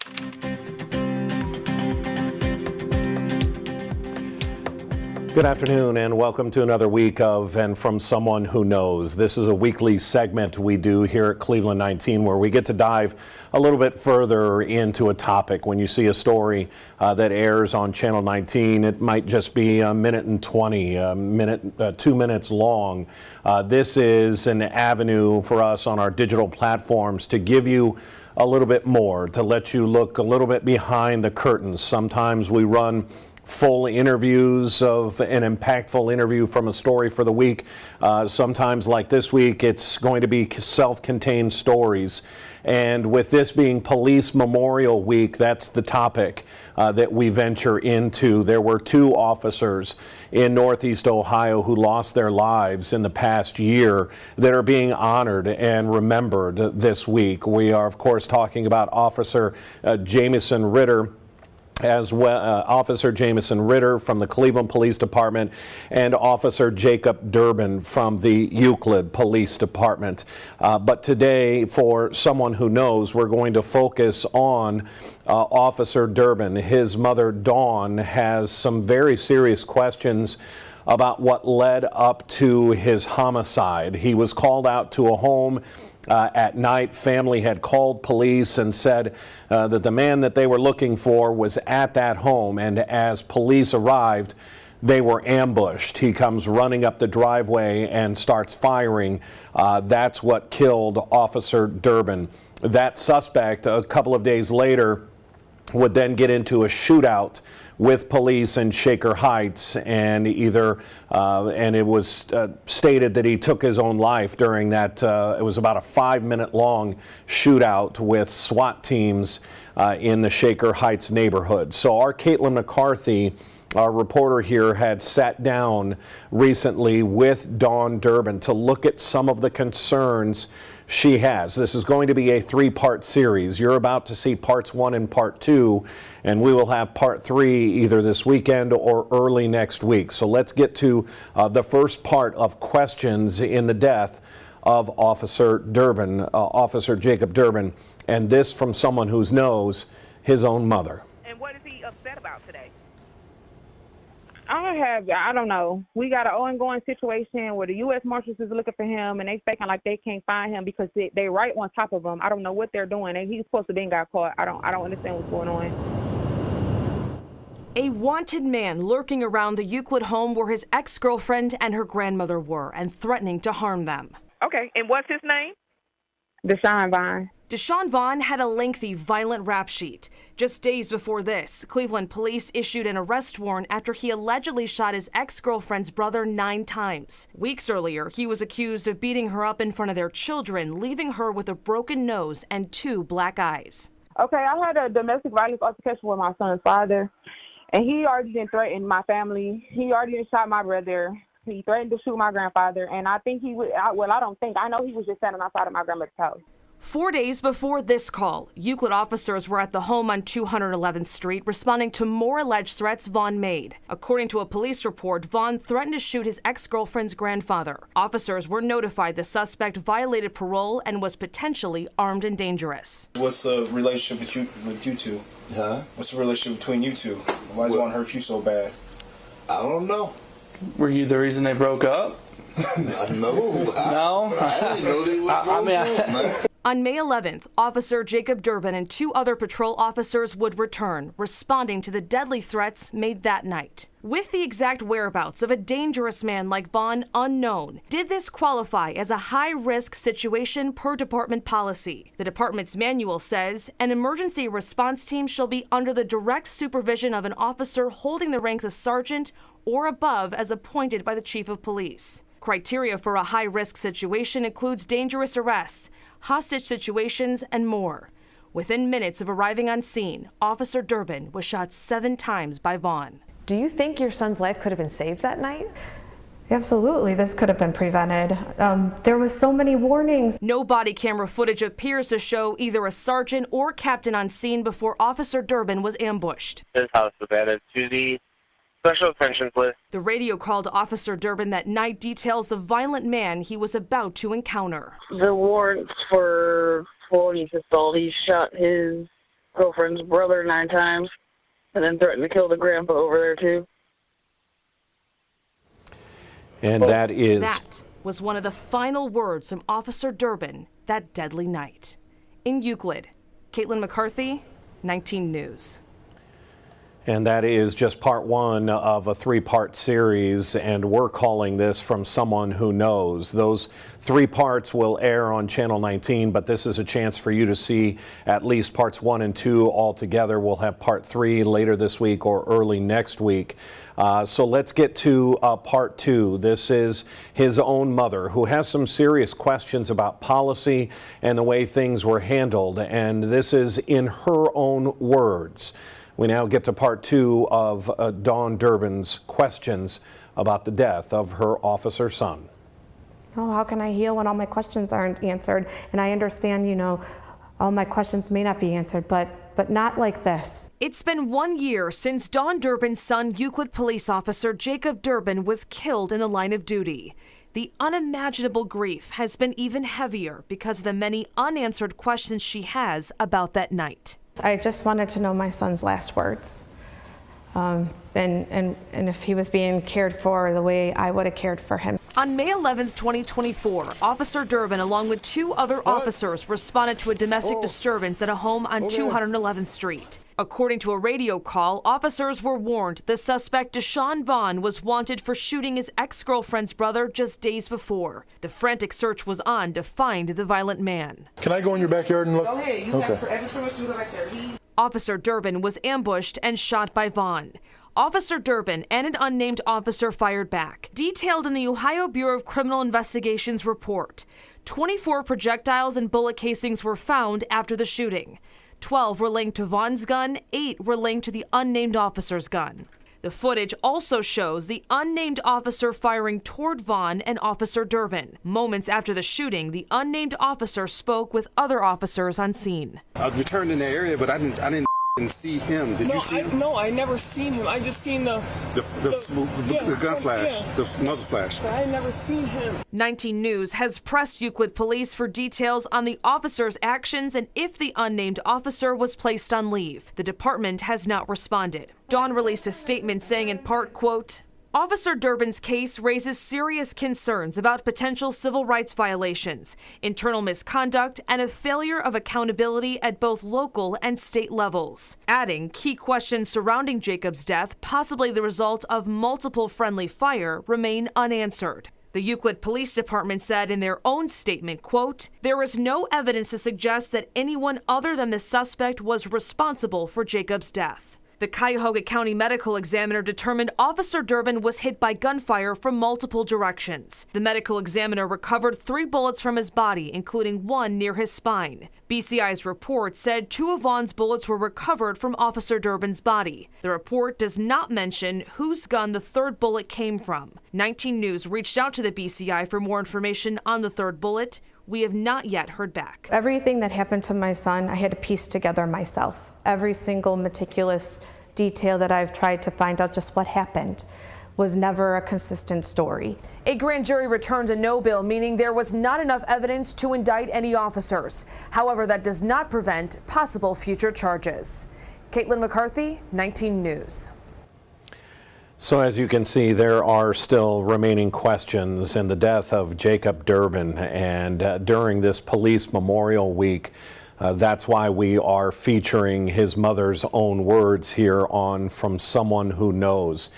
Good afternoon and welcome to another week of And From Someone Who Knows. This is a weekly segment we do here at Cleveland 19 where we get to dive a little bit further into a topic. When you see a story that airs on Channel 19, it might just be a minute and 20, 2 minutes long. This is an avenue for us on our digital platforms to give you a little bit more, to let you look a little bit behind the curtains. Sometimes we run full interviews of an impactful interview from a story for the week. Sometimes, like this week, it's going to be self-contained stories. And with this being Police Memorial Week, that's the topic that we venture into. There were 2 officers in Northeast Ohio who lost their lives in the past year that are being honored and remembered this week. We are, of course, talking about Officer Jamison Ritter, as well, Officer Jamison Ritter from the Cleveland Police Department and Officer Jacob Durbin from the Euclid Police Department. But today, for Someone Who Knows, we're going to focus on Officer Durbin. His mother, Dawn, has some very serious questions about what led up to his homicide. He was called out to a home at night. Family had called police and said that the man that they were looking for was at that home, and as police arrived, they were ambushed. He comes running up the driveway and starts firing. That's what killed Officer Durbin. That suspect, a couple of days later, would then get into a shootout with police in Shaker Heights, and and it was stated that he took his own life during that. It was about a 5-minute long shootout with SWAT teams in the Shaker Heights neighborhood. So our Caitlin McCarthy, our reporter here, had sat down recently with Dawn Durbin to look at some of the concerns she has. This is going to be a 3-part series. You're about to see parts 1 and part 2, and we will have part 3 either this weekend or early next week. So let's get to the first part of questions in the death of Officer Durbin, Officer Jacob Durbin, and this from someone who knows his own mother. And what is he upset about today? I don't know. We got an ongoing situation where the U.S. Marshals is looking for him, and they faking like they can't find him because they right on top of him. I don't know what they're doing. And he's supposed to be got caught. I don't understand what's going on. A wanted man lurking around the Euclid home where his ex-girlfriend and her grandmother were and threatening to harm them. Okay, and what's his name? Deshaun Vaughn. Deshaun Vaughn had a lengthy, violent rap sheet. Just days before this, Cleveland police issued an arrest warrant after he allegedly shot his ex-girlfriend's brother 9 times. Weeks earlier, he was accused of beating her up in front of their children, leaving her with a broken nose and 2 black eyes. Okay, I had a domestic violence altercation with my son's father, and he already done threatened my family. He already done shot my brother. He threatened to shoot my grandfather, and I think he would, I know he was just standing outside of my grandmother's house. 4 days before this call, Euclid officers were at the home on 211th Street responding to more alleged threats Vaughn made. According to a police report, Vaughn threatened to shoot his ex-girlfriend's grandfather. Officers were notified the suspect violated parole and was potentially armed and dangerous. What's the relationship with you two? Huh? What's the relationship between you two? Why does it want to hurt you so bad? I don't know. Were you the reason they broke up? No. I didn't know they would broke up. On May 11th, Officer Jacob Durbin and 2 other patrol officers would return, responding to the deadly threats made that night. With the exact whereabouts of a dangerous man like Vaughn unknown, did this qualify as a high-risk situation per department policy? The department's manual says an emergency response team shall be under the direct supervision of an officer holding the rank of sergeant or above as appointed by the chief of police. Criteria for a high-risk situation includes dangerous arrests, hostage situations, and more. Within minutes of arriving on scene, Officer Durbin was shot 7 times by Vaughn. Do you think your son's life could have been saved that night? Absolutely, this could have been prevented. There was so many warnings. No body camera footage appears to show either a sergeant or captain on scene before Officer Durbin was ambushed. This house was added to the special attentions list. The radio call to Officer Durbin that night details the violent man he was about to encounter. The warrants for felony assault, he shot his girlfriend's brother 9 times, and then threatened to kill the grandpa over there too. And that was one of the final words from Officer Durbin that deadly night. In Euclid, Caitlin McCarthy, 19 News. And that is just part one of a 3-part series, and we're calling this From Someone Who Knows. Those 3 parts will air on Channel 19, but this is a chance for you to see at least parts 1 and 2 all together. We'll have part 3 later this week or early next week. So let's get to part 2. This is his own mother, who has some serious questions about policy and the way things were handled, and this is in her own words. We now get to part 2 of Dawn Durbin's questions about the death of her officer son. Oh, how can I heal when all my questions aren't answered? And I understand, all my questions may not be answered, but not like this. It's been 1 year since Dawn Durbin's son, Euclid police officer Jacob Durbin, was killed in the line of duty. The unimaginable grief has been even heavier because of the many unanswered questions she has about that night. I just wanted to know my son's last words, and if he was being cared for the way I would have cared for him. On May 11th, 2024, Officer Durbin, along with 2 other officers, responded to a domestic disturbance at a home on 211th Street. According to a radio call, officers were warned the suspect, Deshaun Vaughn, was wanted for shooting his ex-girlfriend's brother just days before. The frantic search was on to find the violent man. Can I go in your backyard and look? Go ahead. You got every permission to go back there. Officer Durbin was ambushed and shot by Vaughn. Officer Durbin and an unnamed officer fired back. Detailed in the Ohio Bureau of Criminal Investigation's report, 24 projectiles and bullet casings were found after the shooting. 12 were linked to Vaughn's gun, 8 were linked to the unnamed officer's gun. The footage also shows the unnamed officer firing toward Vaughn and Officer Durbin. Moments after the shooting, the unnamed officer spoke with other officers on scene. I returned in the area, but I didn't see him. Did you see him? No, I never seen him. I just seen the gun flash, the muzzle flash. But I never seen him. 19 News has pressed Euclid Police for details on the officer's actions and if the unnamed officer was placed on leave. The department has not responded. Dawn released a statement saying in part, quote, Officer Durbin's case raises serious concerns about potential civil rights violations, internal misconduct, and a failure of accountability at both local and state levels. Adding, key questions surrounding Jacob's death, possibly the result of multiple friendly fire, remain unanswered. The Euclid Police Department said in their own statement, quote, there is no evidence to suggest that anyone other than the suspect was responsible for Jacob's death. The Cuyahoga County Medical Examiner determined Officer Durbin was hit by gunfire from multiple directions. The medical examiner recovered 3 bullets from his body, including 1 near his spine. BCI's report said 2 of Vaughn's bullets were recovered from Officer Durbin's body. The report does not mention whose gun the 3rd bullet came from. 19 News reached out to the BCI for more information on the 3rd bullet. We have not yet heard back. Everything that happened to my son, I had to piece together myself. Every single meticulous detail that I've tried to find out just what happened was never a consistent story. A grand jury returned a no bill, meaning there was not enough evidence to indict any officers. However, that does not prevent possible future charges. Caitlin McCarthy, 19 News. So as you can see, there are still remaining questions in the death of Jacob Durbin, and during this Police Memorial Week, that's why we are featuring his mother's own words here on From Someone Who Knows.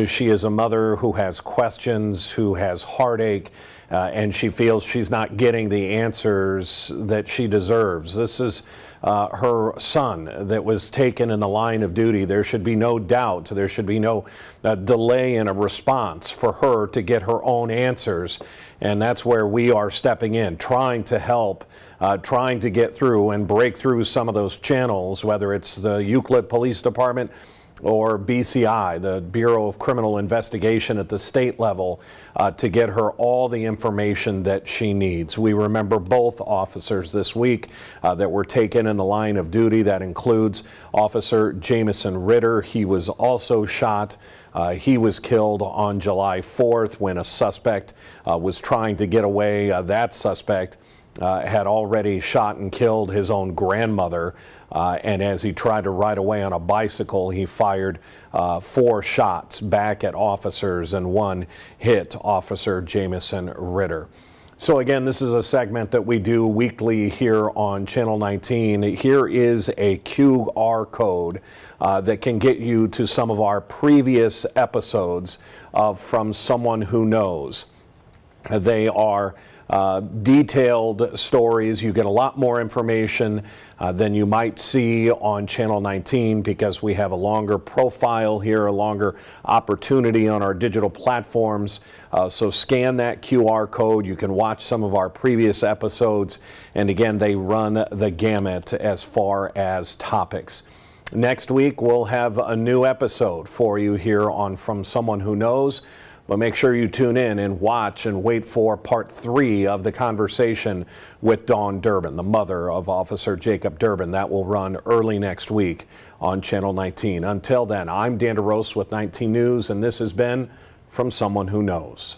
She is a mother who has questions, who has heartache, and she feels she's not getting the answers that she deserves. This is her son that was taken in the line of duty. There should be no doubt, there should be no delay in a response for her to get her own answers. And that's where we are stepping in, trying to help, trying to get through and break through some of those channels, whether it's the Euclid Police Department or BCI, the Bureau of Criminal Investigation at the state level, to get her all the information that she needs. We remember both officers this week that were taken in the line of duty. That includes Officer Jamison Ritter. He was also shot. He was killed on July 4th when a suspect was trying to get away. That suspect had already shot and killed his own grandmother. And as he tried to ride away on a bicycle, he fired 4 shots back at officers, and one hit Officer Jamison Ritter. So again, this is a segment that we do weekly here on Channel 19. Here is a QR code that can get you to some of our previous episodes of From Someone Who Knows. They are detailed stories. You get a lot more information than you might see on Channel 19 because we have a longer profile here, a longer opportunity on our digital platforms. So scan that QR code. You can watch some of our previous episodes. And again, they run the gamut as far as topics. Next week, we'll have a new episode for you here on From Someone Who Knows. But make sure you tune in and watch and wait for part 3 of the conversation with Dawn Durbin, the mother of Officer Jacob Durbin. That will run early next week on Channel 19. Until then, I'm Dan DeRose with 19 News, and this has been From Someone Who Knows.